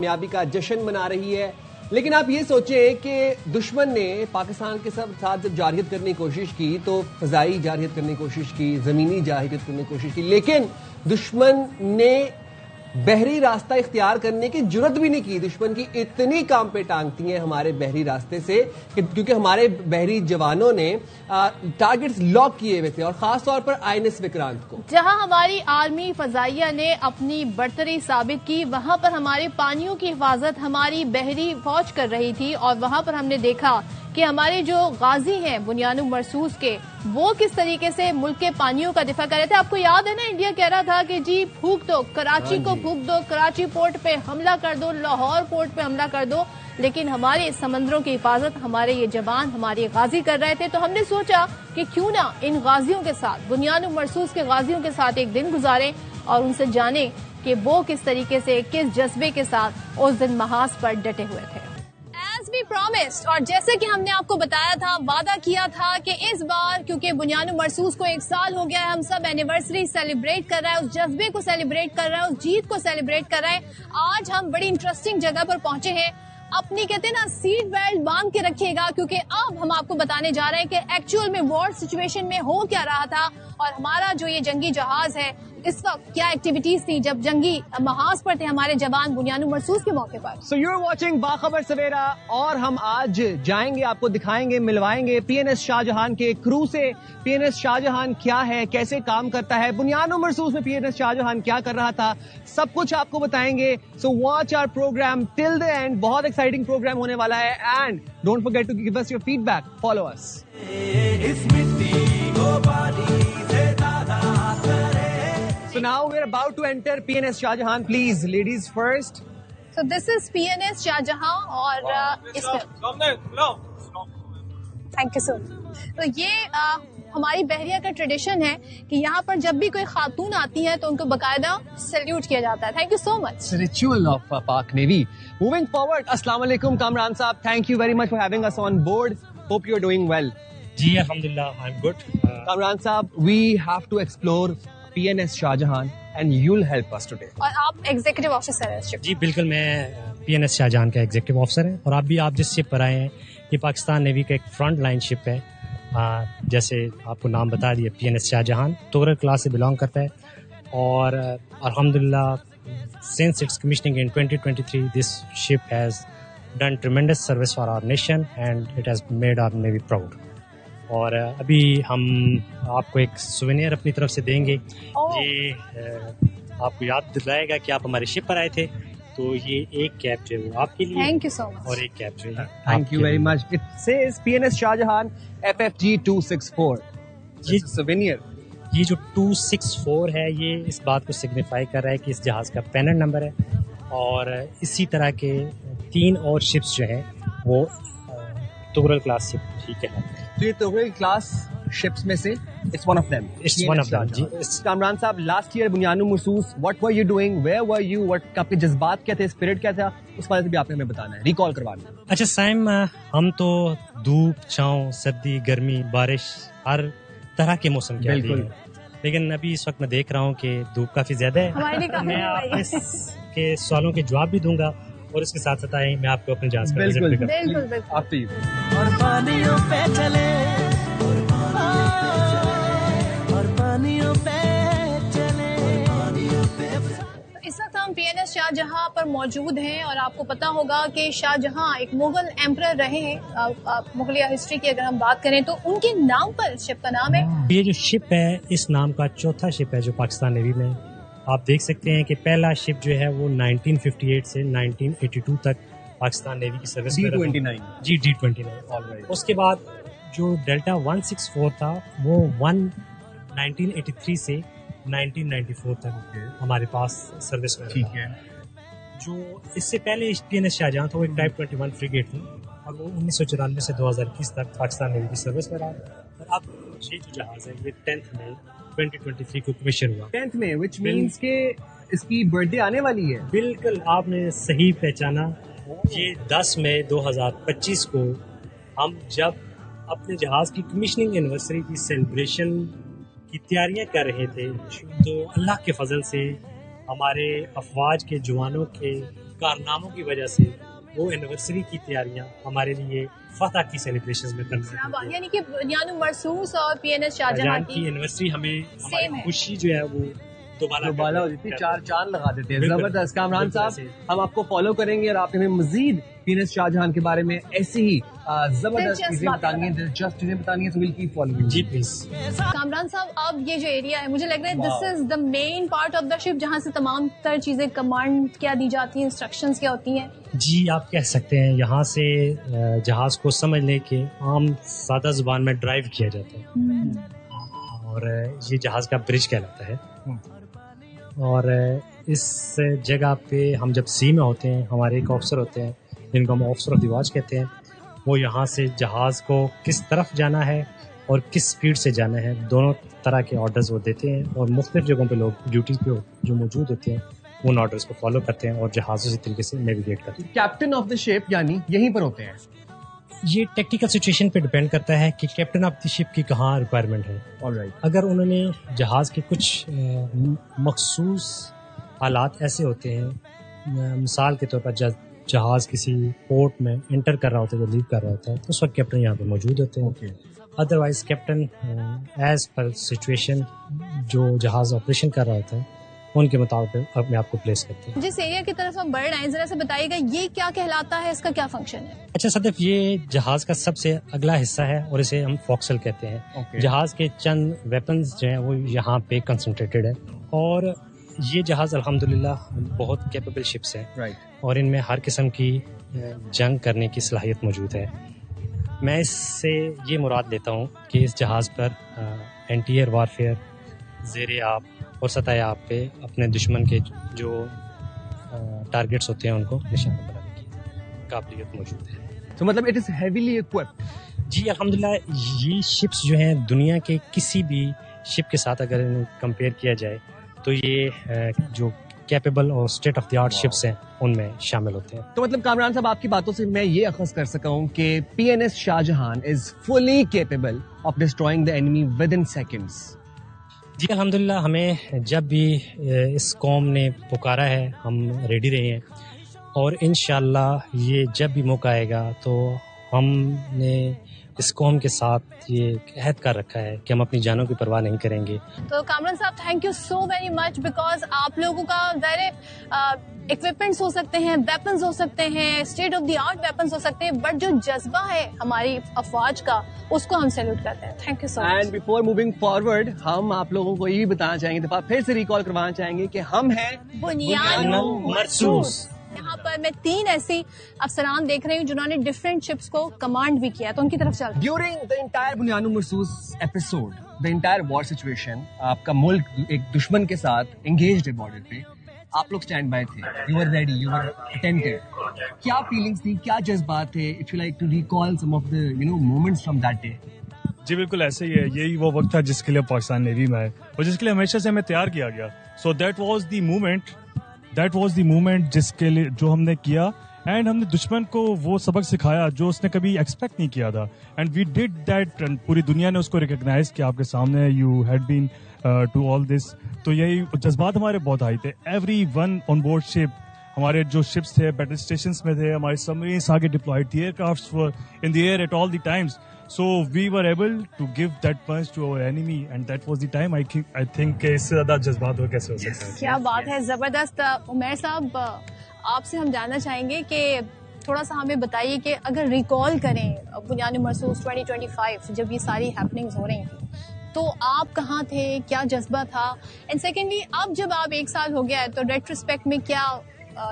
کامیابی کا جشن منا رہی ہے، لیکن آپ یہ سوچیں کہ دشمن نے پاکستان کے ساتھ جب جارحیت کرنے کی کوشش کی تو فضائی جارحیت کرنے کی کوشش کی، زمینی جارحیت کرنے کی کوشش کی، لیکن دشمن نے بحری راستہ اختیار کرنے کی جرت بھی نہیں کی۔ دشمن کی اتنی کام پہ ٹانگتی ہیں ہمارے بحری راستے سے کیونکہ ہمارے بحری جوانوں نے ٹارگٹس لاک کیے ہوئے تھے، اور خاص طور پر INS وکرانت کو۔ جہاں ہماری آرمی فضائیہ نے اپنی برتری ثابت کی، وہاں پر ہمارے پانیوں کی حفاظت ہماری بحری فوج کر رہی تھی، اور وہاں پر ہم نے دیکھا کہ ہمارے جو غازی ہیں بنیاد مرصوص کے، وہ کس طریقے سے ملک کے پانیوں کا دفاع کر رہے تھے۔ آپ کو یاد ہے نا، انڈیا کہہ رہا تھا کہ جی پھونک دو کراچی کو، پھونک دو کراچی پورٹ پہ حملہ کر دو، لاہور پورٹ پہ حملہ کر دو، لیکن ہمارے سمندروں کی حفاظت ہمارے یہ جوان، ہمارے غازی کر رہے تھے۔ تو ہم نے سوچا کہ کیوں نہ ان غازیوں کے ساتھ، بنیاد مرصوص کے غازیوں کے ساتھ ایک دن گزاریں اور ان سے جانیں کہ وہ کس طریقے سے، کس جذبے کے ساتھ اس دن محاذ پر ڈٹے ہوئے تھے۔ As we promised، اور جیسے کہ ہم نے آپ کو بتایا تھا، وعدہ کیا تھا کہ اس بار کیونکہ بنیاد مرصوص کو 1 سال ہو گیا ہے، ہم سب اینیورسری سیلیبریٹ کر رہے ہیں، اس جذبے کو سیلیبریٹ کر رہے ہیں، اس جیت کو سیلیبریٹ کر رہے ہیں۔ آج ہم بڑی انٹرسٹنگ جگہ پر پہنچے ہیں، اپنی کہتے ہیں نا سیٹ بیلٹ باندھ کے رکھیے گا، کیونکہ اب ہم آپ کو بتانے جا رہے ہیں کہ ایکچوئل میں وار سچویشن میں ہو کیا رہا تھا، اور ہمارا جو یہ جنگی جہاز ہے اس وقت کیا ایکٹیویٹیز تھی جب جنگی محاذ پر تھے ہمارے جوان بنیاد مرصوص کے موقع پر۔ سو یو آر واچنگ باخبر سویرا، اور ہم آج جائیں گے، آپ کو دکھائیں گے، ملوائیں گے PNS شاہجہاں کے کرو سے۔ PNS شاہجہاں کیا ہے، کیسے کام کرتا ہے، بنیاد مرصوص میں PNS شاہجہاں کیا کر رہا تھا، سب کچھ آپ کو بتائیں گے۔ So watch our program till the end, بہت ایکسائٹنگ پروگرام ہونے والا ہے، and don't forget to give us your feedback, follow us. So now we're about to enter PNS Shahjahan. Please, ladies first. So this is PNS Shahjahan, اور اس thank you so مچ۔ تو یہ ہماری بحریہ کا ٹریڈیشن ہے کہ یہاں پر جب بھی کوئی خاتون آتی ہے تو ان کو باقاعدہ سیلیوٹ کیا جاتا ہے۔ Thank you so much. Ritual of Pak Navy. Moving forward, Assalamu alaikum, Kamran Saab. Thank you very much for having us on board. Hope you're doing well. جی الحمدللہ I'm good. Kamran Saab, we have to explore PNS Shahjahan and you'll help us today. اور آپ executive officer ہیں اس شپ۔ جی بالکل، میں PNS Shahjahan کا executive officer ہے، اور آپ جس شپ پر آئے ہیں یہ پاکستان نیوی کا ایک فرنٹ لائن شپ ہے۔ جیسے آپ کو نام بتا دیا، PNS شاہجہاں تغرل کلاس سے بلانگ کرتا ہے، اور الحمدللہ since its commissioning in 2023 this ship has done tremendous service for our nation and it has made our navy proud. اور ابھی ہم آپ کو ایک سوینئر اپنی طرف سے دیں گے، یہ آپ کو یاد دلائے گا کہ آپ ہمارے شپ پر آئے تھے، تو یہ ایک کیپ جو ہے وہ آپ کے لیے، تھینک یو سو مچ، اور ایک کیپ جو ہے Thank you very much. It says PNS Shahjahan FFG 264. یہ souvenir. یہ جو 264 ہے یہ اس بات کو سگنیفائی کر رہا ہے کہ اس جہاز کا پیننٹ نمبر ہے، اور اسی طرح کے 3 اور شپس جو ہیں وہ تغرل کلاس شپ ٹھیک ہے۔ تو یہ تغرل کلاس شپس میں سے it's one of them. It's one of them. جی کامران صاحب، لاسٹ ایئر بنیاد مرصوص what were you doing, where were you, آپ کے جذبات کیا تھے، اسپرٹ کیا تھا، اس بارے سے بھی آپ نے ہمیں بتانا ہے، ریکال کروانا ہے۔ اچھا سائم، ہم تو دھوپ چھاؤں سردی گرمی بارش ہر طرح کے موسم کے عادی ہیں، لیکن ابھی اس وقت میں دیکھ رہا ہوں کہ دھوپ کافی زیادہ ہے۔ میں آپ کے سوالوں کے جواب بھی دوں گا، اور اس کے ساتھ ساتھ میں آپ کو اپنے جہاز کا وزٹ بھی کروں گا۔ بالکل بالکل۔ آپ بھی اور پانیوں پہ چلے، اور پانیوں پہ چلے۔ اس وقت ہم PNS شاہجہاں پر موجود ہیں، اور آپ کو پتا ہوگا کہ شاہجہاں ایک مغل ایمپرر رہے ہیں۔ مغلیہ ہسٹری کی اگر ہم بات کریں تو ان کے نام پر اس شپ کا نام ہے۔ یہ جو شپ ہے اس نام کا چوتھا شپ ہے جو پاکستان نیوی میں، آپ دیکھ سکتے ہیں کہ پہلا شپ جو ہے وہ 1958 سے 1982 تک پاکستان نیوی کی سروس میں رہا۔ جی D29۔ اس کے بعد جو ڈیلٹا 164 تھا وہ 1983 سے 1994 تک ہمارے پاس سروس میں رہا۔ جو اس سے پہلے PNS شاہجہاں تھا وہ ایک ٹائپ 21 فریگیٹ تھی، اور وہ 1994 سے 2021 تک پاکستان نیوی کی سروس میں رہا، اور اب یہ جو جہاز ہے یہ 10 مئی 2023 کو کمیشن ہوا۔ 10th میں which means کہ اس کی برتھ ڈے آنے والی ہے۔ بالکل آپ نے صحیح پہچانا، یہ 10 مئی 2025 کو ہم جب اپنے جہاز کی کمیشننگ اینیورسری کی سیلیبریشن کی تیاریاں کر رہے تھے، تو اللہ کے فضل سے ہمارے افواج کے جوانوں کے کارناموں کی وجہ سے وہ اینیورسری کی تیاریاں ہمارے لیے فتح کی سیلیبریشن میں کرنا، یعنی کہ بنیاد مرصوص اور پی این ایس شاہ جہاں کی اینیورسری ہمیں ہماری خوشی جو ہے وہ دوبالا ہو جاتی ہے، 4 چاند لگا دیتے ہیں. زبردست. کامران صاحب ہم آپ کو فالو کریں گے اور آپ ہمیں مزید پی این ایس شاہ جہاں کے بارے میں ایسی ہی زبردست چیزیں بتانی ہیں، دلچسپ چیزیں بتانی ہیں، تو ویل کیپ فالوئنگ. جی پلیز. کامران صاحب اب یہ جو ایریا ہے مجھے لگ رہا ہے دس از دا مین پارٹ آف دا شپ جہاں سے تمام تر چیزیں کمانڈ کیا دی جاتی ہیں، انسٹرکشنز کیا ہوتی ہیں. جی آپ کہہ سکتے ہیں یہاں سے جہاز کو سمجھ لیں کہ عام سادہ زبان میں ڈرائیو کیا جاتا ہے، اور یہ جہاز کا برج کہلاتا ہے. اور اس جگہ پہ ہم جب سی میں ہوتے ہیں، ہمارے ایک آفسر ہوتے ہیں جن کو ہم آفسر آف دی واچ کہتے ہیں، وہ یہاں سے جہاز کو کس طرف جانا ہے اور کس سپیڈ سے جانا ہے دونوں طرح کے آرڈرز وہ دیتے ہیں، اور مختلف جگہوں پہ لوگ ڈیوٹیز پہ جو موجود ہوتے ہیں ان آرڈرز کو فالو کرتے ہیں اور جہاز اسی طریقے سے نیویگیٹ کرتے ہیں. کیپٹن آف دا شپ یعنی یہیں پر ہوتے ہیں. یہ ٹیکنیکل سچویشن پہ ڈپینڈ کرتا ہے کہ کیپٹن آف دی شپ کی کہاں ریکوائرمنٹ ہے. اگر انہوں نے جہاز کے کچھ مخصوص حالات ایسے ہوتے ہیں، مثال کے طور پر جہاز کسی پورٹ میں انٹر کر رہا ہوتا ہے یا لیو کر رہا ہوتا ہے تو اس وقت کیپٹن یہاں پہ موجود ہوتے ہیں. Otherwise captain as per situation جو جہاز آپریشن کر رہا ہوتا ہے ان کے مطابق اپنے آپ کو پلیس کرتے ہیں. جس ایریا کی طرف ہم بڑھ رہے ہیں ذرا سے بتائیے گا یہ کیا کہلاتا ہے، اس کا کیا فنکشن ہے؟ اچھا صدف، یہ جہاز کا سب سے اگلا حصہ ہے اور اسے ہم فوکسل کہتے ہیں. جہاز کے چند ویپنز جو ہیں وہ یہاں پہ کنسنٹریٹڈ ہے، اور یہ جہاز الحمدللہ بہت کیپیبل شپس ہیں اور ان میں ہر قسم کی جنگ کرنے کی صلاحیت موجود ہے. میں اس سے یہ مراد لیتا ہوں کہ اس جہاز پر اینٹی ایئر وارفیئر، زیر آب اور سطح آب پہ اپنے دشمن کے جو ٹارگٹس ہوتے ہیں ان کو نشانہ بنانے کی قابلیت موجود ہے. تو مطلب اٹ از ہیویلی ایکوپڈ. جی الحمدللہ یہ شپس جو ہیں دنیا کے کسی بھی شپ کے ساتھ اگر انہیں کمپیئر کیا جائے تو یہ جو کیپیبل اور state of the art ships ہیں ان میں شامل ہوتے ہیں. تو مطلب کامران صاحب آپ کی باتوں سے میں یہ اخذ کر سکا ہوں کہ پی N S Shah Jahan is fully capable of destroying the enemy within seconds. جی الحمدللہ ہمیں جب بھی اس قوم نے پکارا ہے ہم ریڈی رہے ہیں، اور انشاءاللہ یہ جب بھی موقع آئے گا تو ہم نے اس قوم کے ساتھ یہ عہد کر رکھا ہے کہ ہم اپنی جانوں کی پرواہ نہیں کریں گے. تو کامران صاحب thank you so very much, because آپ لوگوں کا ظاہر اکوپمنٹس ہو سکتے ہیں، ویپنز ہو سکتے ہیں، state of the art weapons ہو سکتے ہیں، بٹ جو جذبہ ہے ہماری افواج کا اس کو ہم سیلوٹ کرتے ہیں. Thank you so much. And before moving forward ہم آپ لوگوں کو یہ بھی بتانا چاہیں گے، دفعہ پھر سے ریکال کروانا چاہیں گے کہ ہم ہیں بنیاد مرصوص. یہاں پر میں 3 ایسی افسران دیکھ رہی ہوں جنہوں نے ڈفرینٹ شپس کو کمانڈ بھی کیا، تو ان کی طرف چلتے ہیں. ڈیورنگ دا انٹائر بنیاد مرصوص episode, the entire war situation, آپ کا ملک ایک دشمن کے ساتھ انگیجڈ ہے بارڈر پہ، آپ لوگ اسٹینڈ بائی تھے، you are ready, you are attentive. کیا فیلنگس تھی، کیا جذبات تھے؟ If you like to recall some of the moments from that day. جی بالکل ایسے ہی ہے، یہی وہ وقت تھا جس کے لیے پاکستان نیوی میں آئے اور جس کے لیے ہمیشہ سے ہمیں تیار کیا گیا. So that was the moment جس کے لیے جو ہم نے کیا، اینڈ ہم نے دشمن کو وہ سبق سکھایا جو اس نے کبھی ایکسپیکٹ نہیں کیا تھا، اینڈ وی ڈیڈ دیٹ. پوری دنیا نے اس کو ریکگنائز کیا آپ کے سامنے، you had been to all this. تو یہی جذبات ہمارے بہت ہائی تھے. Every one on board ship, ہمارے جو شپس تھے بیٹل اسٹیشنس میں تھے، ہمارے سبمرینس آگے ڈپلائڈ تھی، aircrafts were in the air at all the times. So we were able to give that punch to our enemy, and that was the time I think کہ اس سے زیادہ جذبات اور کیسے ہو سکتا ہے. کیا بات ہے، زبردست. عمیر صاحب آپ سے ہم جاننا چاہیں گے کہ تھوڑا سا ہمیں بتائیے کہ اگر ریکال کریں بنیاد مرصوص 2025 جب یہ ساری ہیپننگز ہو رہی تھیں تو آپ کہاں تھے، کیا جذبہ تھا؟ اینڈ سیکنڈلی اب جب آپ 1 سال ہو گیا ہے تو ریٹروسپیکٹ میں کیا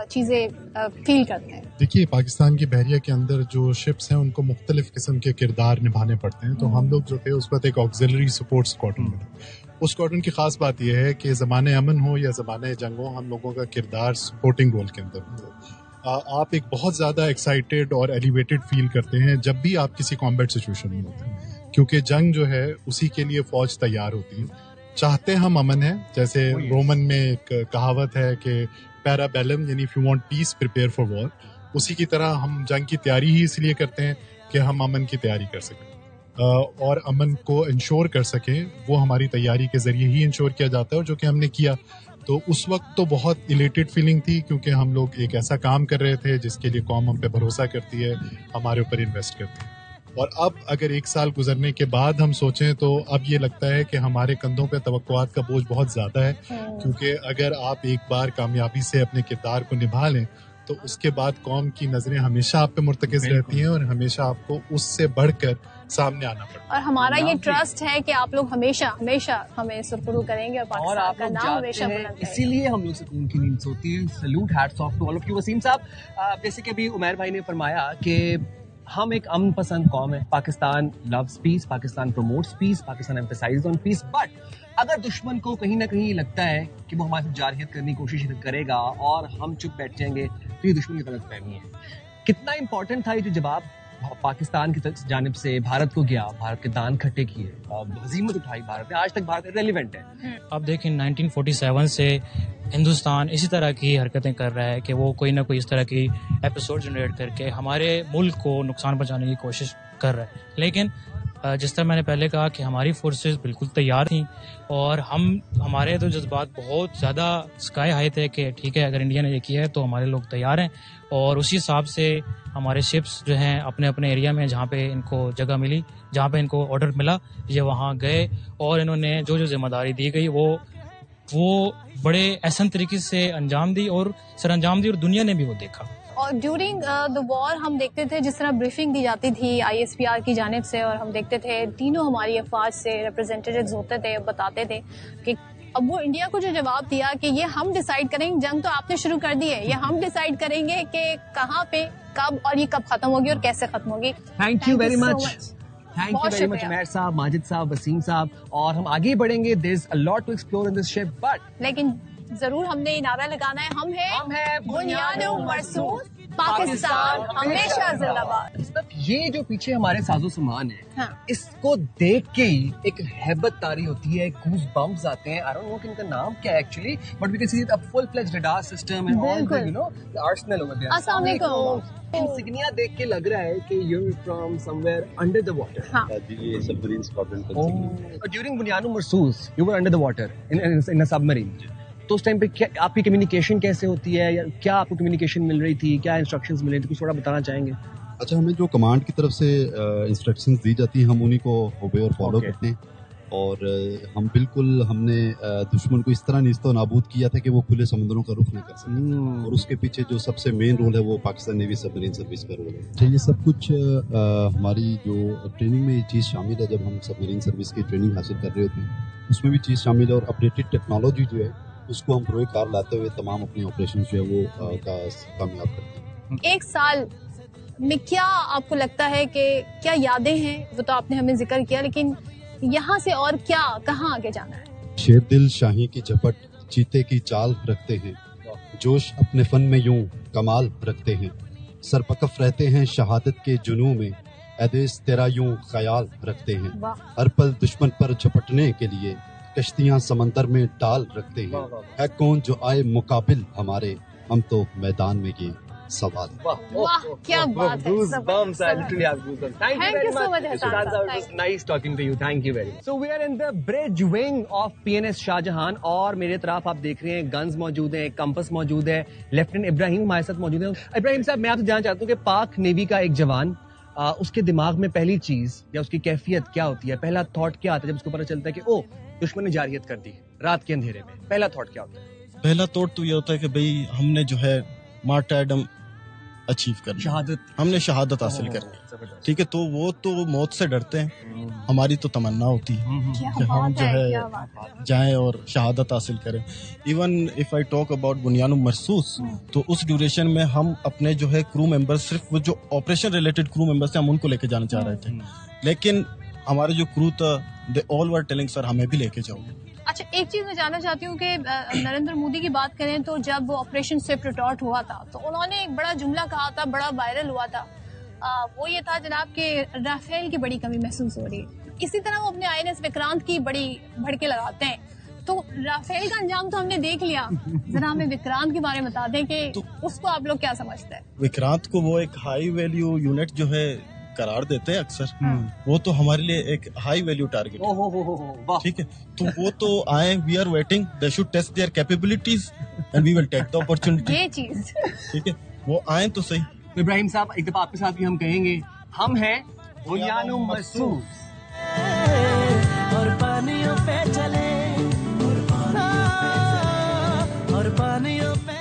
چیزیں فیل کرتے ہیں؟ دیکھیے پاکستان کی بحریہ کے اندر جو شپس ہیں ان کو مختلف قسم کے کردار نبھانے پڑتے ہیں. تو ہم لوگ جو تھے اس وقت ایک آکسیلری سپورٹ اسکواڈرن میں تھے. اس اسکواڈرن کی خاص بات یہ ہے کہ زمانے امن ہو یا زمانے جنگ ہو، ہم لوگوں کا کردار سپورٹنگ رول کے اندر ہو. آپ ایک بہت زیادہ ایکسائٹیڈ اور ایلیویٹڈ فیل کرتے ہیں جب بھی آپ کسی کامبیٹ سچویشن میں ہوتے ہیں، کیونکہ جنگ جو ہے اسی کے لیے فوج تیار ہوتی ہے. چاہتے ہم امن ہے، جیسے رومن میں ایک کہاوت ہے کہ پیرا بیلم، یعنی if you want peace prepare for war. اسی کی طرح ہم جنگ کی تیاری ہی اس لیے کرتے ہیں کہ ہم امن کی تیاری کر سکیں اور امن کو انشور کر سکیں. وہ ہماری تیاری کے ذریعے ہی انشور کیا جاتا ہے، اور جو کہ ہم نے کیا. تو اس وقت تو بہت الیٹڈ فیلنگ تھی کیونکہ ہم لوگ ایک ایسا کام کر رہے تھے جس کے لیے قوم ہم پہ بھروسہ کرتی ہے, ہمارے اوپر انویسٹ کرتی ہے. اور اب اگر 1 سال گزرنے کے بعد ہم سوچیں تو اب یہ لگتا ہے کہ ہمارے کندھوں پہ توقعات کا بوجھ بہت زیادہ ہے, کیونکہ اگر آپ ایک بار کامیابی سے اپنے کردار کو نبھا لیں تو اس کے بعد قوم کی نظریں ہمیشہ آپ پہ مرتکز رہتی ہیں اور ہمیشہ آپ کو اس سے بڑھ کر سامنے آنا پڑتا ہے. اور ہمارا یہ ٹرسٹ ہے کہ آپ لوگ ہمیشہ ہمیشہ ہمیں سرخرو کریں گے اور پاکستان کا نام ہمیشہ بلند کریں گے. اسی لیے ہم لوگ سکون کی نیند سوتی ہے. Salute, hats off to all of you. Waseem sahab, جیسے کہ ابھی عمیر بھائی نے فرمایا کہ ہم ایک امن پسند قوم ہے. Pakistan loves peace, Pakistan promotes peace, Pakistan emphasize on peace. But اگر دشمن کو کہیں نہ کہیں لگتا ہے کہ وہ ہمارے ساتھ جارحیت کرنے کی کوشش کرے گا اور ہم چپ بیٹھ جائیں گے تو یہ دشمن کی غلط فہمی ہے. کتنا امپورٹنٹ تھا یہ جو جواب پاکستان کی جانب سے بھارت کو گیا, بھارت کے دان کھٹے کیے, ہزیمت اٹھائی بھارت نے, آج تک بھارت ریلیونٹ ہے. آپ دیکھیں 1947 سے ہندوستان اسی طرح کی حرکتیں کر رہا ہے کہ وہ کوئی نہ کوئی اس طرح کی ایپیسوڈ جنریٹ کر کے ہمارے ملک کو نقصان پہنچانے کی کوشش کر رہا ہے. لیکن جس طرح میں نے پہلے کہا کہ ہماری فورسز بالکل تیار تھیں اور ہمارے تو جذبات بہت زیادہ اسکائی ہائی تھے کہ ٹھیک ہے اگر انڈیا نے یہ کیا ہے تو ہمارے لوگ تیار ہیں. اور اسی حساب سے ہمارے شپس جو ہیں اپنے اپنے ایریا میں جہاں پہ ان کو جگہ ملی, جہاں پہ ان کو آرڈر ملا, یہ وہاں گئے اور انہوں نے جو ذمہ داری دی گئی وہ بڑے احسن طریقے سے انجام دی اور سر انجام دی, اور دنیا نے بھی وہ دیکھا. اور ڈیورنگ دا وار ہم دیکھتے تھے جس طرح بریفنگ دی جاتی تھی ISPR کی جانب سے, اور ہم دیکھتے تھے تینوں ہماری افواج سے ریپرزینٹیوز ہوتے تھے, بتاتے تھے کہ اب وہ انڈیا کو جو جواب دیا کہ یہ ہم ڈیسائیڈ کریں گے, جنگ تو آپ نے شروع کر دی ہے, یہ ہم ڈیسائیڈ کریں گے کہ کہاں پہ کب اور یہ کب ختم ہوگی اور کیسے ختم ہوگی. Thank you very much. Thank you very much Umair صاحب, ماجد صاحب, وسیم صاحب. اور ہم آگے بڑھیں گے. There is a lot to explore in this ship, but لیکن ضرور ہم نے نعرہ لگانا ہے, ہم ہیں بنیاد مرصوص, پاکستان ہمیشہ زندہ باد. یہ جو پیچھے ہمارے ساز و سامان ہے, اس کو دیکھ کے ہی ایک ہیبت طاری ہوتی ہے, گوز بمپس آتے ہیں. I don't know کہ ان کا نام کیا ہے actually, but we can see a full fledged radar system and all the, you know, the arsenal over there. السلام علیکم. انسگنیا دیکھ کے لگ رہا ہے کہ you're from somewhere under the water. جی یہ سبمرین اسکواڈرن کا ہے. During بنیاد مرصوص you were under the water in a submarine. تو اس ٹائم پہ آپ کی کمیونیکیشن کیسے ہوتی ہے, یا کیا آپ کو کمیونیکیشن مل رہی تھی, کیا انسٹرکشنز مل رہی تھی, کچھ تھوڑا بتانا چاہیں گے؟ اچھا, ہمیں جو کمانڈ کی طرف سے انسٹرکشنز دی جاتی ہیں ہم انہیں کو اوبے اور فالو کرتے ہیں, اور ہم نے دشمن کو اس طرح نیست و نابود کیا تھا کہ وہ کھلے سمندروں کا رخ نہ کر سکے, اور اس کے پیچھے جو سب سے مین رول ہے وہ پاکستان نیوی سبمرین سروس کا رول ہے. یہ سب کچھ ہماری جو ٹریننگ میں یہ چیز شامل ہے. جب ہم سبمرین سروس کی ٹریننگ حاصل کر رہے ہوتے ہیں اس میں بھی چیز شامل ہے, اور اپڈیٹڈ ٹیکنالوجی جو ہے اس کو ہم پروئے کار لاتے ہوئے تمام اپنے آپریشن جو ہے وہ کامیاب کرتے ہیں. 1 سال میں کیا آپ کو لگتا ہے کہ کیا یادیں ہیں, وہ تو آپ نے ہمیں ذکر کیا, لیکن یہاں سے اور کیا کہاں آگے جانا ہے؟ شیر دل شاہی کی جھپٹ چیتے کی چال رکھتے ہیں, جوش اپنے فن میں یوں کمال رکھتے ہیں, سرپکف رہتے ہیں شہادت کے جنوں میں, ایدیس تیرا یوں خیال رکھتے ہیں, ہر پل دشمن پر جھپٹنے کے لیے کشتیاں سمندر میں ڈال رکھتے ہیں, ہے کون جو آئے مقابل ہمارے, ہم تو میدان میں یہ سوال. واہ کیا بات ہے. Thank you so much. Nice talking to you. Thank you very much. So we are in the bridge wing of PNS Shah Jahan, اور میرے طرف آپ دیکھ رہے ہیں گنز موجود ہیں, کمپس موجود ہے, لیفٹیننٹ ابراہیم ہمارے ساتھ موجود ہیں. ابراہیم صاحب, میں آپ سے جاننا چاہتا ہوں کہ پاک نیوی کا ایک جوان, اس کے دماغ میں پہلی چیز یا اس کی کیفیت کیا ہوتی ہے, پہلا تھاٹ کیا آتا ہے جب اس کو پتہ چلتا ہے کہ او دشمن نے جارحیت کر دی رات کے اندھیرے میں, پہلا تھاٹ کیا ہوتا ہے؟ پہلا تھاٹ تو یہ ہوتا ہے کہ بھئی ہم نے جو ہے مارٹرڈم اچیو کرنا, شہادت, ہم نے شہادت حاصل کرنی, ٹھیک ہے. تو وہ تو موت سے ڈرتے ہیں, ہماری تو تمنا ہوتی ہے کہ ہم جو ہے جائیں اور شہادت حاصل کریں. Even if I talk about بنیاد مرصوص, تو اس ڈیوریشن میں ہم اپنے جو ہے کرو ممبر, صرف وہ جو آپریشن ریلیٹڈ کرو ممبرس ہیں ہم ان کو لے کے جانا چاہ رہے تھے, لیکن ہمارے جو کرو تھا دے آل ور ٹیلنگ سر ہمیں بھی لے کے جاؤ. اچھا, ایک چیز میں جاننا چاہتی ہوں کہ نریندر مودی کی بات کریں تو جب وہ آپریشن سوئفٹ ریٹارٹ ہوا تھا تو انہوں نے ایک بڑا جملہ کہا تھا, بڑا وائرل ہوا تھا, وہ یہ تھا جناب کہ رافیل کی بڑی کمی محسوس ہو رہی ہے. اسی طرح وہ اپنے INS وکرانت کی بڑی بھڑکے لگاتے ہیں, تو رافیل کا انجام تو ہم نے دیکھ لیا, ذرا ہمیں وکرانت کے بارے میں بتا دیں کہ اس کو آپ لوگ کیا سمجھتے ہیں؟ وکرانت کو وہ ایک ہائی ویلیو یونٹ جو ہے قرار دیتے ہیں اکثر، وہ تو ہمارے لیے ایک ہائی ویلیو ٹارگیٹ ہے. ٹھیک ہے، تو وہ تو آئیں، we are waiting, they should test their capabilities and we will take the opportunity. یہ چیز ٹھیک ہے، وہ آئیں تو صحیح. ابراہیم صاحب ایک دفعہ آپ کے ساتھ بھی ہم کہیں گے، ہم ہیں بنیانوں مرصوص. اور پانیوں پہ چلے، اور پانیوں پہ.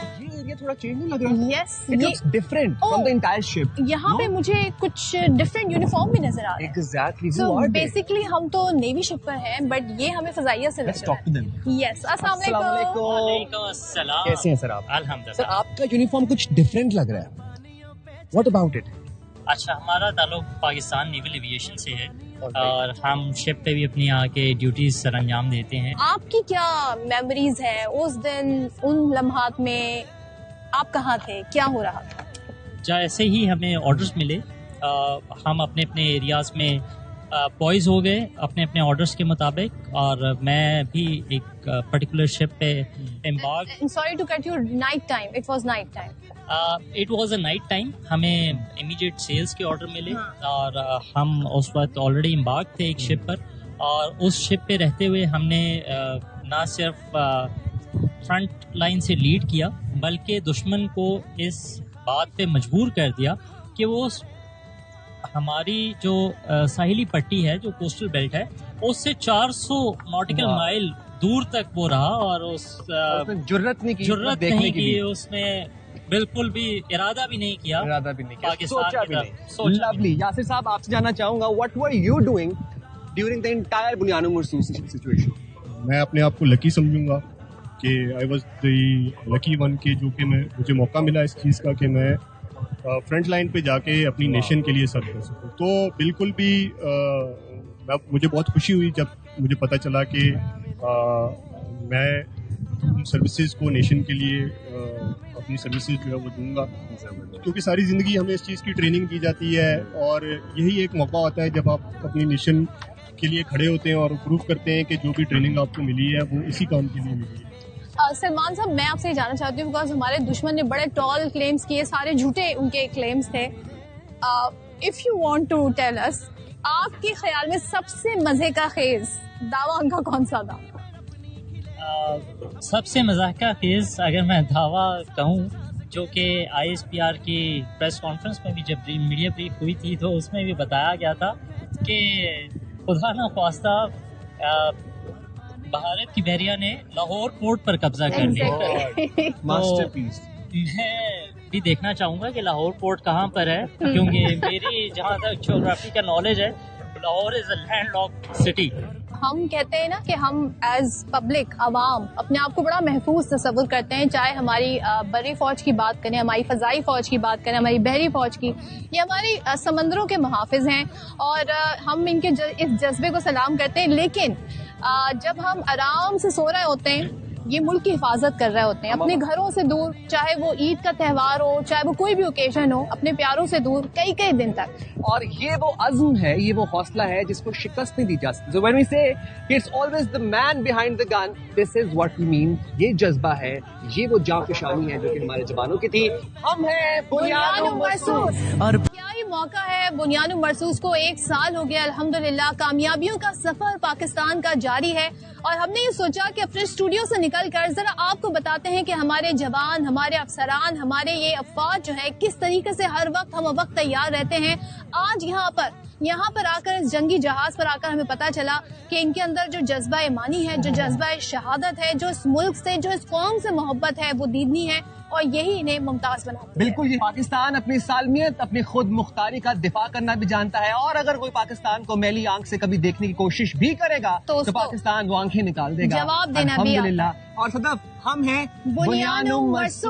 یہ تھوڑا چینج نہیں لگ رہا؟ یس، It looks different from the entire ship. یہاں پہ مجھے کچھ ڈفرینٹ یونیفارم بھی نظر آ رہے ہیں. Exactly. So Who are they? Basically ہم تو نیوی شپ پر ہیں، بٹ یہ ہمیں فضائیہ سے Let's نظر talk to them. یس. السلام السلام علیکم. علیکم. السلام. کیسے ہیں سر آپ؟ الحمدللہ. سر آپ کا یونیفارم کچھ ڈفرینٹ لگ رہا ہے. What about it? اچھا، ہمارا تعلق پاکستان نیول ایویشن سے ہے اور ہم شپ پہ بھی اپنی آ کے ڈیوٹیز سر انجام دیتے ہیں. آپ کی کیا میموریز ہیں اس دن، ان لمحات میں آپ کہاں تھے، کیا ہو رہا تھا؟ جیسے ہی ہمیں آرڈرز ملے ہم اپنے اپنے ایریاز میں پوائز ہو گئے اپنے اپنے آرڈرز کے مطابق، اور میں بھی ایک پرٹیکولر شپ پہ embark. Sorry to cut you, night time, it was night time. It was a night time. ہمیں امیڈیٹ سیلز کے آرڈر ملے اور ہم اس وقت آلریڈی امبارک تھے ایک شپ پر، اور اس شپ پہ رہتے ہوئے ہم نے نہ صرف فرنٹ لائن سے لیڈ کیا بلکہ دشمن کو اس بات پہ مجبور کر دیا کہ وہ ہماری جو ساحلی پٹی ہے، جو کوسٹل بیلٹ ہے، اس سے 400 ناٹیکل مائل دور تک وہ رہا، اور اس جرت نہیں کی، اس نے بالکل بھی ارادہ بھی نہیں کیا پاکستان کی طرف. لولی. یاسر صاحب آپ سے جاننا چاہوں گا، what were you doing during the entire بنیانوں Marsoos situation? میں اپنے آپ کو لکی سمجھوں گا کہ I was the lucky one, کہ جو کہ مجھے موقع ملا اس چیز کا کہ میں فرنٹ لائن پہ جا کے اپنی نیشن کے لیے سرو کر سکوں. تو بالکل بھی مجھے بہت خوشی ہوئی جب مجھے پتہ چلا کہ میں سروسز کو نیشن کے لیے اپنی سروسز جو ہے وہ دوں گا، کیونکہ ساری زندگی ہمیں اس چیز کی ٹریننگ دی جاتی ہے، اور یہی ایک موقع ہوتا ہے جب آپ اپنی نیشن کے لیے کھڑے ہوتے ہیں اور پروو کرتے ہیں کہ جو بھی ٹریننگ آپ کو ملی ہے وہ اسی کام کے لیے ملی ہے. سلمان صاحب، میں آپ سے جاننا چاہتی ہوں، بیکاز ہمارے دشمن نے بڑے ٹال کلیمز کیے، سارے جھوٹے ان کے کلیمز تھے. If you want to tell us, آپ کے خیال میں سب سے مزے کا خیز دعویٰ ان کا کون سا تھا؟ سب سے مزاح کا خیز اگر میں دعویٰ کہوں، جو کہ آئی ایس پی آر کی پریس کانفرنس میں بھی جب میڈیا بریف ہوئی تھی تو اس میں بھی بتایا گیا تھا کہ خدا نہ خواستہ بھارت کی بحریہ نے لاہور پورٹ پر قبضہ کر لیا. ماسٹر پیس. میں بھی دیکھنا چاہوں گا کہ لاہور پورٹ کہاں پر ہے، کیونکہ میری جہاں تک جیوگرافی کا نالج ہے، لاہور از اے لینڈ لاک سٹی. ہم کہتے ہیں نا کہ ہم ایز پبلک، عوام، اپنے آپ کو بڑا محفوظ تصور کرتے ہیں، چاہے ہماری بری فوج کی بات کریں، ہماری فضائی فوج کی بات کریں، ہماری بحری فوج کی، یہ ہماری سمندروں کے محافظ ہیں، اور ہم ان کے اس جذبے کو سلام کرتے ہیں. لیکن جب ہم آرام سے سو رہے ہوتے ہیں، یہ ملک کی حفاظت کر رہے ہوتے ہیں، اپنے گھروں سے دور، چاہے وہ عید کا تہوار ہو، چاہے وہ کوئی بھی اوکیزن ہو، اپنے پیاروں سے دور کئی دن تک. اور یہ وہ عزم ہے، یہ وہ حوصلہ ہے جس کو شکست نہیں دی جا سکتی. So when we say it's always the man behind the gun, this is what we mean. یہ جذبہ ہے، یہ وہ جاں فشانی ہے جو کہ ہمارے جوانوں کی تھی. ہم ہیں بنیانوں مرصوص. اور کیا ہی موقع ہے بنیانوں مرصوص کو، 1 سال ہو گیا الحمدللہ، کامیابیوں کا سفر پاکستان کا جاری ہے، اور ہم نے یہ سوچا کہ اپنے اسٹوڈیو سے نکل کر ذرا آپ کو بتاتے ہیں کہ ہمارے جوان، ہمارے افسران، ہمارے یہ افواج جو ہے کس طریقے سے ہر وقت ہم وقت تیار رہتے ہیں. آج یہاں پر آ کر، اس جنگی جہاز پر آ کر ہمیں پتا چلا کہ ان کے اندر جو جذبہ ایمانی ہے، جو جذبہ شہادت ہے، جو اس ملک سے، جو اس قوم سے محبت ہے، وہ دیدنی ہے، اور یہی انہیں ممتاز بناتا ہے. بالکل. یہ پاکستان اپنی سالمیت، اپنی خود مختاری کا دفاع کرنا بھی جانتا ہے، اور اگر کوئی پاکستان کو میلی آنکھ سے کبھی دیکھنے کی کوشش بھی کرے گا تو پاکستان وہ آنکھیں نکال دے گا. جواب دینا بھی الحمدللہ. اور صدف، ہم ہیں بنیانوں مرصوص.